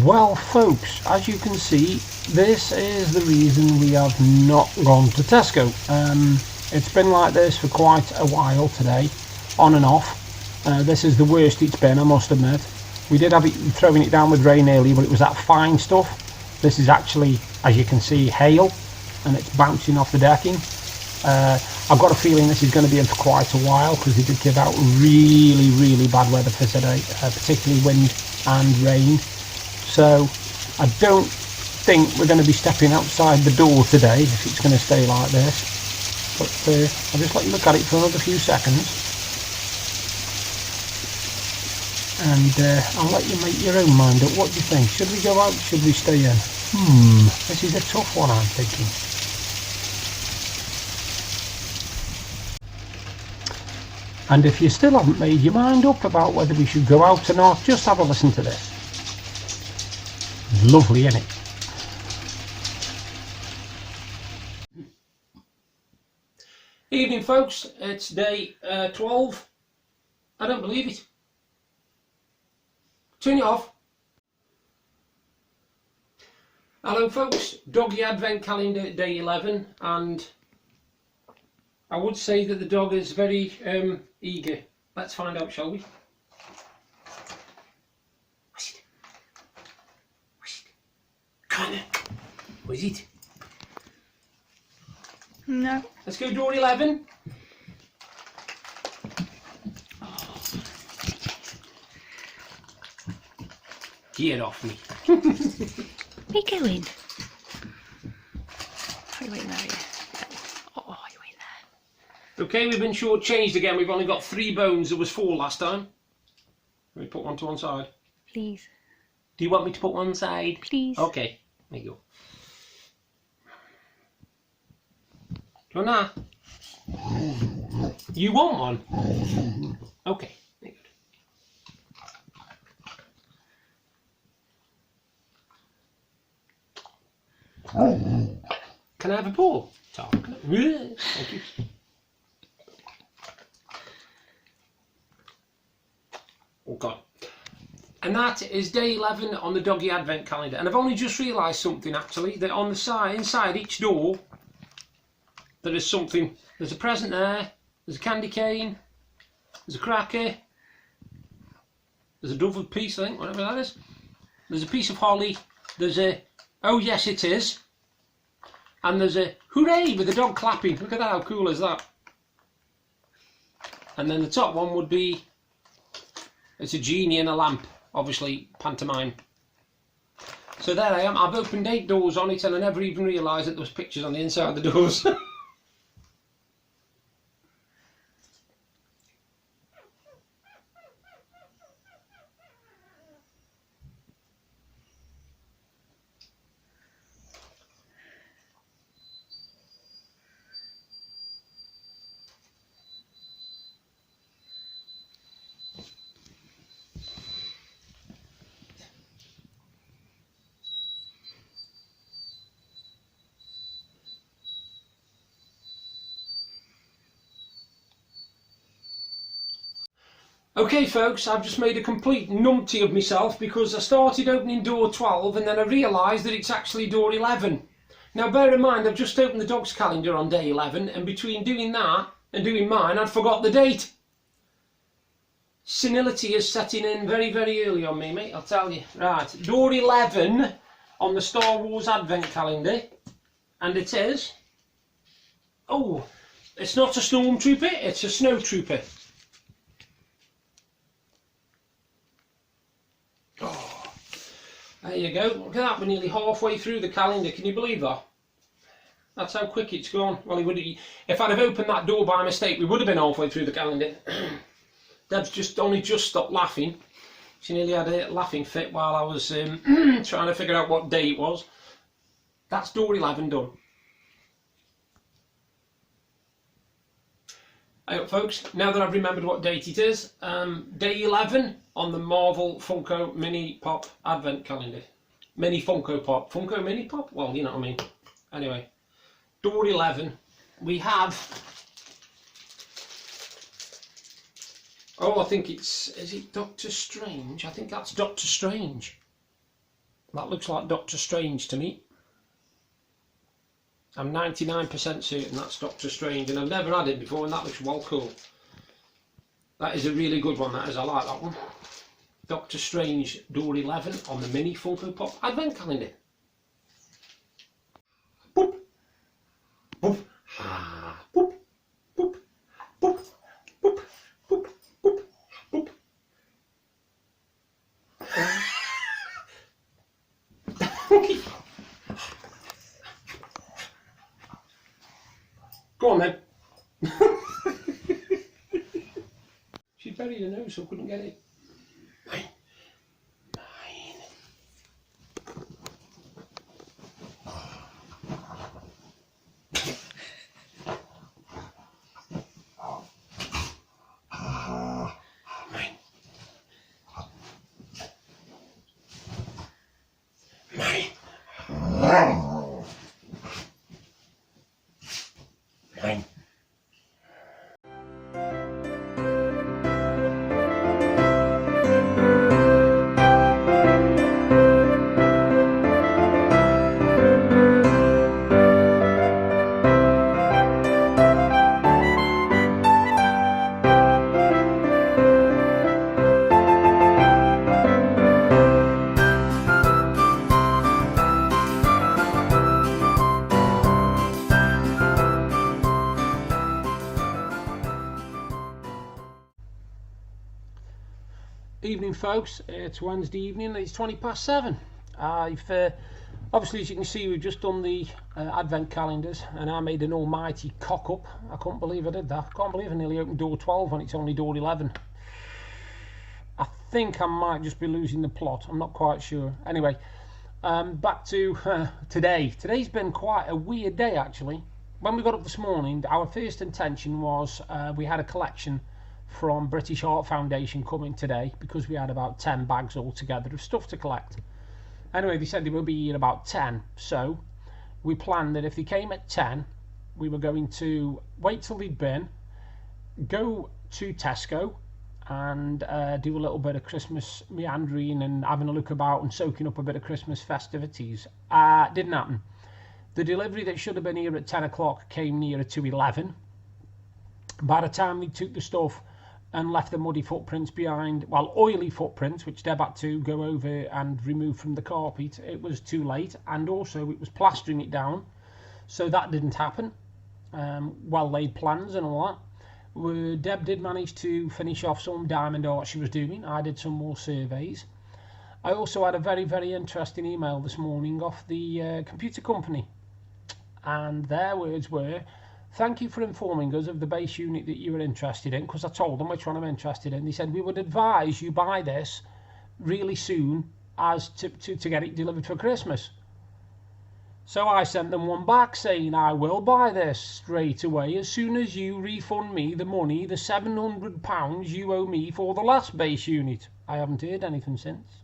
Well folks, as you can see, this is the reason we have not gone to Tesco. It's been like this for quite a while today, on and off. This is the worst it's been, I must admit. We did have it throwing it down with rain earlier, but it was that fine stuff. This is actually, as you can see, hail, and it's bouncing off the decking. I've got a feeling this is going to be in for quite a while, because they did give out really bad weather for today, particularly wind and rain. So I don't think we're going to be stepping outside the door today if it's going to stay like this. But I'll just let you look at it for another few seconds, and I'll let you make your own mind up. What do you think? Should we go out? Should we stay in? This is a tough one, I'm thinking. And if you still haven't made your mind up about whether we should go out or not, just have a listen to this. Lovely, isn't it? Evening folks, it's day 12. I don't believe it. Turn it off. Hello folks, Doggy Advent Calendar day 11, and I would say that the dog is very eager. Let's find out, shall we? Come on then. What is it? No. Let's go door 11. Get off me. Where are you going? Are you waiting there? Oh, you're waiting there. Okay, we've been shortchanged again. We've only got 3 bones. There was 4 last time. Let me put one to one side. Please. Do you want me to put one side? Please. Okay, there you go. Do you want that? You want one? Okay, very good. Can I have a paw? Thank you. Oh God. And that is day 11 on the Doggy Advent Calendar. And I've only just realised something actually, that on the side, inside each door, there is something. There's a present there, there's a candy cane, there's a cracker, there's a dove piece, I think, whatever that is. There's a piece of holly, there's a, oh yes it is, and there's a hooray with the dog clapping. Look at that, how cool is that? And then the top one would be, it's a genie and a lamp, obviously pantomime. So there I am. I've opened 8 doors on it and I never even realised that there was pictures on the inside of the doors. Okay folks, I've just made a complete numpty of myself because I started opening door 12 and then I realised that it's actually door 11. Now bear in mind, I've just opened the dog's calendar on day 11, and between doing that and doing mine I'd forgot the date. Senility is setting in very early on me, mate, I'll tell you. Right, door 11 on the Star Wars Advent Calendar, and it is, oh, it's not a stormtrooper, it's a snowtrooper. Oh, there you go. Look at that, we're nearly halfway through the calendar. Can you believe that? That's how quick it's gone. Well, if I'd have opened that door by mistake, we would have been halfway through the calendar. Deb's only just stopped laughing. She nearly had a laughing fit while I was trying to figure out what day it was. That's door 11 done. Right, folks, now that I've remembered what date it is, day 11 on the Marvel Funko Mini Pop Advent Calendar. Mini Funko Pop. Funko Mini Pop? Well, you know what I mean. Anyway, door 11, we have, oh, I think it's, is it Doctor Strange? I think that's Doctor Strange. That looks like Doctor Strange to me. I'm 99% certain that's Doctor Strange, and I've never had it before, and that looks well cool. That is a really good one, that is. I like that one. Doctor Strange Door 11 on the mini Funko Pop Advent Calendar. Boop. Boop. Ah. Boop. Boop. Boop. Boop. Boop. Boop. Boop. Go on then. She buried her nose so I couldn't get it. Mine. Mine. Evening folks, it's Wednesday evening, it's 7:20. I've obviously, as you can see, we've just done the advent calendars, and I made an almighty cock up. I couldn't believe I did that. I can't believe I nearly opened door 12 when it's only door 11. I think I might just be losing the plot, I'm not quite sure. Anyway, back to today. Today's been quite a weird day actually. When we got up this morning, our first intention was we had a collection from British Art Foundation coming today, because we had about 10 bags altogether of stuff to collect. Anyway, they said they will be here about 10, so we planned that if they came at 10, we were going to wait till they'd been, go to Tesco and do a little bit of Christmas meandering and having a look about and soaking up a bit of Christmas festivities. Didn't happen. The delivery that should have been here at 10 o'clock came nearer to 11. By the time they took the stuff and left the muddy footprints behind, well, oily footprints, which Deb had to go over and remove from the carpet, it was too late, and also it was plastering it down, so that didn't happen. Well laid plans and all that. Deb did manage to finish off some diamond art she was doing. I did some more surveys. I also had a very, very interesting email this morning off the computer company, and their words were, "Thank you for informing us of the base unit that you were interested in," because I told them which one I'm interested in. They said, "We would advise you buy this really soon as to get it delivered for Christmas." So I sent them one back saying, "I will buy this straight away as soon as you refund me the money, the £700 you owe me for the last base unit." I haven't heard anything since.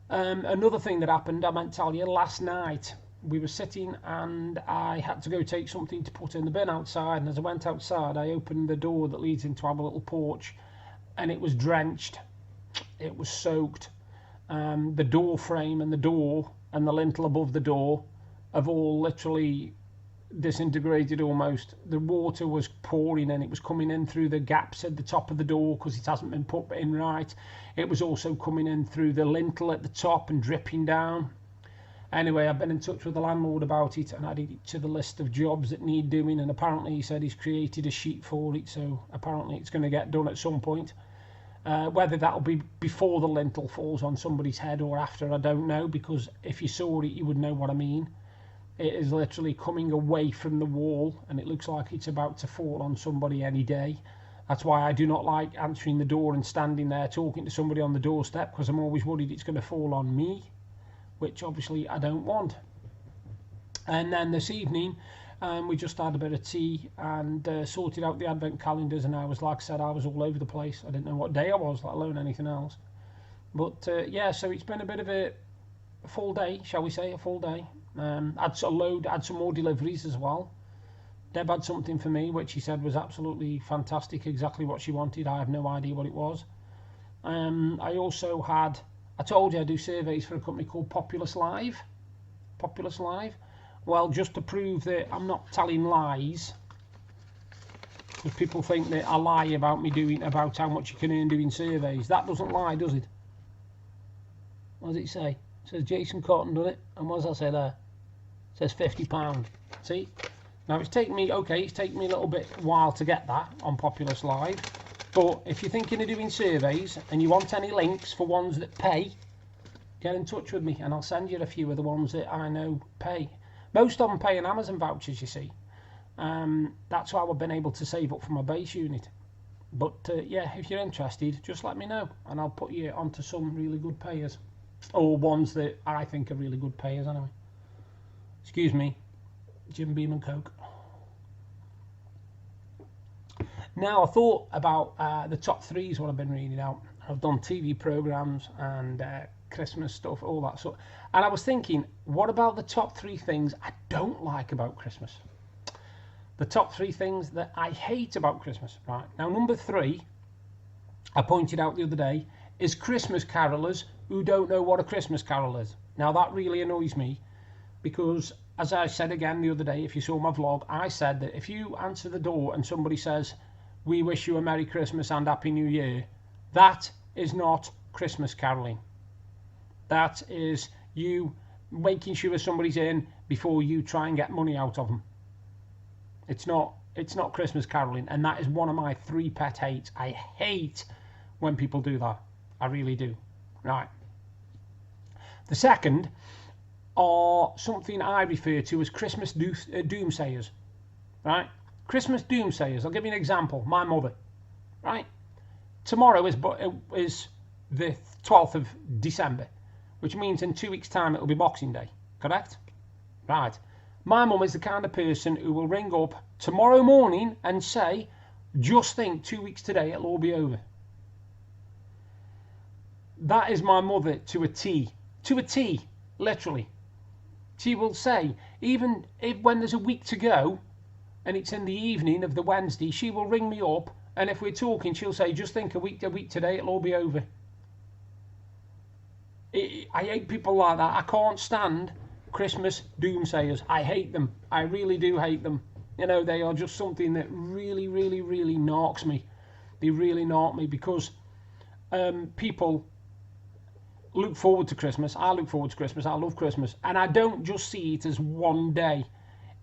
Another thing that happened, I meant to tell you, last night we were sitting and I had to go take something to put in the bin outside, and as I went outside I opened the door that leads into our little porch, and it was drenched, it was soaked. The door frame and the door and the lintel above the door have all literally disintegrated almost. The water was pouring and it was coming in through the gaps at the top of the door because it hasn't been put in right. It was also coming in through the lintel at the top and dripping down. Anyway, I've been in touch with the landlord about it and added it to the list of jobs that need doing, and apparently he said he's created a sheet for it, so apparently it's going to get done at some point. Whether that'll be before the lintel falls on somebody's head or after, I don't know, because if you saw it you would know what I mean. It is literally coming away from the wall and it looks like it's about to fall on somebody any day. That's why I do not like answering the door and standing there talking to somebody on the doorstep, because I'm always worried it's going to fall on me, which obviously I don't want. And then this evening we just had a bit of tea and sorted out the advent calendars, and I was, like I said, I was all over the place. I didn't know what day I was, let alone anything else. But yeah, so it's been a bit of a full day, shall we say, a full day. Had some more deliveries as well. Deb had something for me which she said was absolutely fantastic, exactly what she wanted. I have no idea what it was. I also had I told you I do surveys for a company called Populous Live. Populous Live. Well, just to prove that I'm not telling lies, because people think that I lie about about how much you can earn doing surveys. That doesn't lie, does it? What does it say? It says Jason Cotton done it, and what does that say there? It says £50. See? Now it's taken me a little bit while to get that on Populous Live. But if you're thinking of doing surveys and you want any links for ones that pay, get in touch with me and I'll send you a few of the ones that I know pay. Most of them pay in Amazon vouchers, you see. That's how I've been able to save up for my base unit. But yeah, if you're interested, just let me know and I'll put you onto some really good payers. Or ones that I think are really good payers anyway. Excuse me, Jim Beam and Coke. Now I thought about the top threes, what I've been reading out. I've done TV programs and Christmas stuff, all that sort. And I was thinking, what about the top 3 things I don't like about Christmas? The top 3 things that I hate about Christmas. Right now, number 3, I pointed out the other day, is Christmas carolers who don't know what a Christmas carol is. Now that really annoys me because, as I said again the other day, if you saw my vlog, I said that if you answer the door and somebody says, "We wish you a Merry Christmas and Happy New Year," that is not Christmas caroling. That is you making sure somebody's in before you try and get money out of them. It's not Christmas caroling, and that is one of my 3 pet hates. I hate when people do that. I really do. Right. The second are something I refer to as Christmas doomsayers. Right? Christmas doomsayers. I'll give you an example. My mother. Right? Tomorrow is the 12th of December, which means in 2 weeks' time it'll be Boxing Day. Correct? Right. My mum is the kind of person who will ring up tomorrow morning and say, "Just think, 2 weeks today it'll all be over." That is my mother to a T. To a T, literally. She will say, even if when there's a week to go and it's in the evening of the Wednesday, she will ring me up, and if we're talking, she'll say, "Just think, a week today it'll all be over." I hate people like that. I can't stand Christmas doomsayers. I hate them. I really do hate them. You know, they are just something that really, really, really knocks me. They really knock me because people look forward to Christmas. I look forward to Christmas. I love Christmas. And I don't just see it as one day.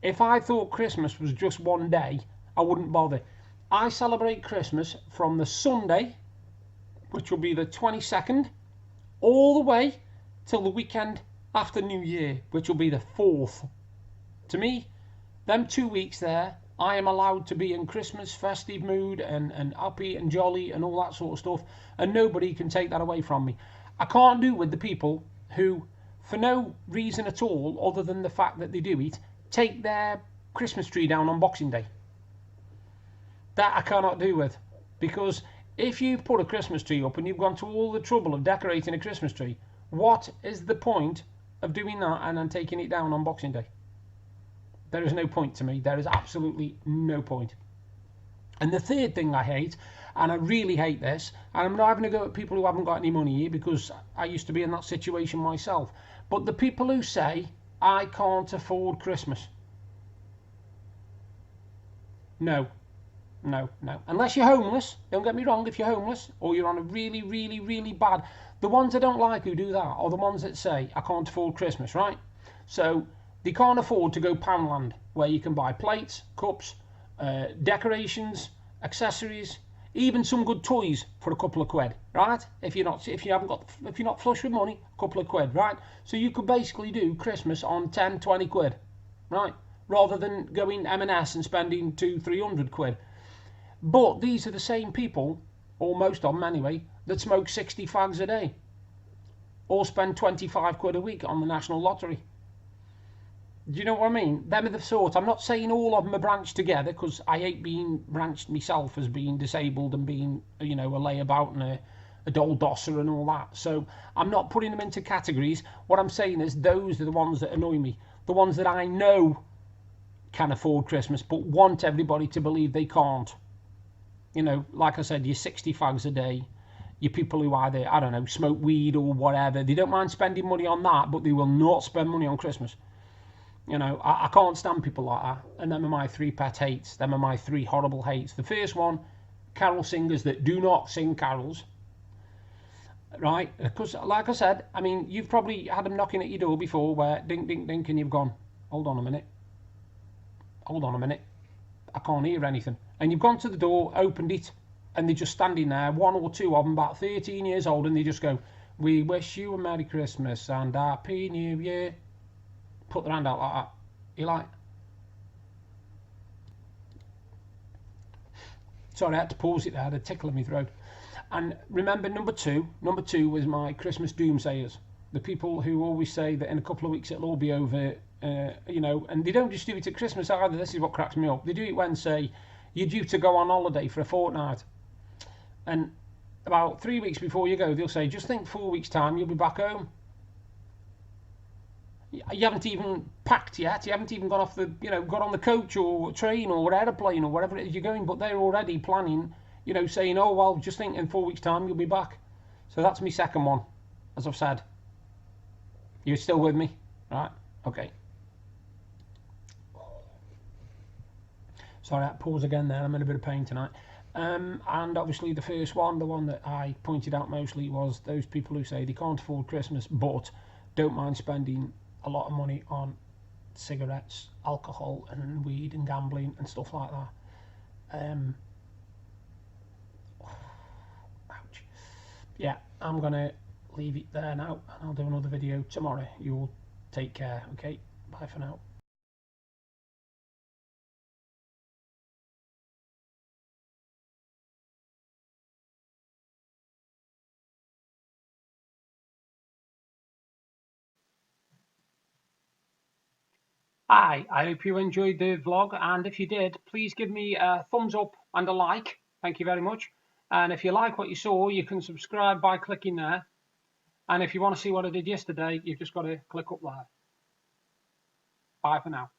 If I thought Christmas was just one day, I wouldn't bother. I celebrate Christmas from the Sunday, which will be the 22nd, all the way till the weekend after New Year, which will be the 4th. To me, them 2 weeks there, I am allowed to be in Christmas festive mood and happy and jolly and all that sort of stuff, and nobody can take that away from me. I can't do with the people who, for no reason at all other than the fact that they do it, take their Christmas tree down on Boxing Day. That I cannot do with, because if you've put a Christmas tree up and you've gone to all the trouble of decorating a Christmas tree, what is the point of doing that and then taking it down on Boxing Day? There is no point to me. There is absolutely no point. And the third thing I hate, and I really hate this, and I'm not having to go at people who haven't got any money here because I used to be in that situation myself, but the people who say, "I can't afford Christmas." No. Unless you're homeless, don't get me wrong, if you're homeless or you're on a really, really, really bad... The ones I don't like who do that are the ones that say, "I can't afford Christmas," right? So they can't afford to go Poundland, where you can buy plates, cups, decorations, accessories, even some good toys for a couple of quid, right? If you're not flush with money, a couple of quid, right? So you could basically do Christmas on 10, 20 quid, right? Rather than going M&S and spending 200-300 quid. But these are the same people, or most of them anyway, that smoke 60 fags a day, or spend 25 quid a week on the national lottery. Do you know what I mean? Them are the sort. I'm not saying all of them are branched together, because I hate being branched myself as being disabled and being, you know, a layabout and a doll dosser and all that. So I'm not putting them into categories. What I'm saying is those are the ones that annoy me. The ones that I know can afford Christmas but want everybody to believe they can't. You know, like I said, you're 60 fags a day. your people who either, I don't know, smoke weed or whatever, they don't mind spending money on that, but they will not spend money on Christmas. You know, I can't stand people like that. And them are my 3 pet hates. Them are my 3 horrible hates. The first one, carol singers that do not sing carols. Right? Because, like I said, I mean, you've probably had them knocking at your door before where ding, ding, ding, and you've gone, hold on a minute. Hold on a minute. I can't hear anything. And you've gone to the door, opened it, and they're just standing there, 1 or 2 of them, about 13 years old, and they just go, we wish you a Merry Christmas and Happy New Year. Put their hand out like that. You're like, sorry, I had to pause it there. I had a tickle in my throat. And remember, number two was my Christmas doomsayers. The people who always say that in a couple of weeks it'll all be over, you know, and they don't just do it at Christmas either. This is what cracks me up. They do it when, say, you're due to go on holiday for a fortnight. And about 3 weeks before you go, they'll say, just think 4 weeks' time, you'll be back home. You haven't even packed yet. You haven't even got off the, you know, got on the coach or train or aeroplane or whatever it is you're going. But they're already planning, you know, saying, oh, well, just think in 4 weeks' time you'll be back. So that's my second one, as I've said. You're still with me? Right, okay. Sorry, that pause again there. I'm in a bit of pain tonight. And obviously the first one, the one that I pointed out mostly, was those people who say they can't afford Christmas but don't mind spending a lot of money on cigarettes, alcohol and weed and gambling and stuff like that. Ouch. Yeah, I'm gonna leave it there now and I'll do another video tomorrow. You all take care, okay? Bye for now. Hi, I hope you enjoyed the vlog, and if you did, please give me a thumbs up and a like. Thank you very much. And if you like what you saw, you can subscribe by clicking there. And if you want to see what I did yesterday, you've just got to click up there. Bye for now.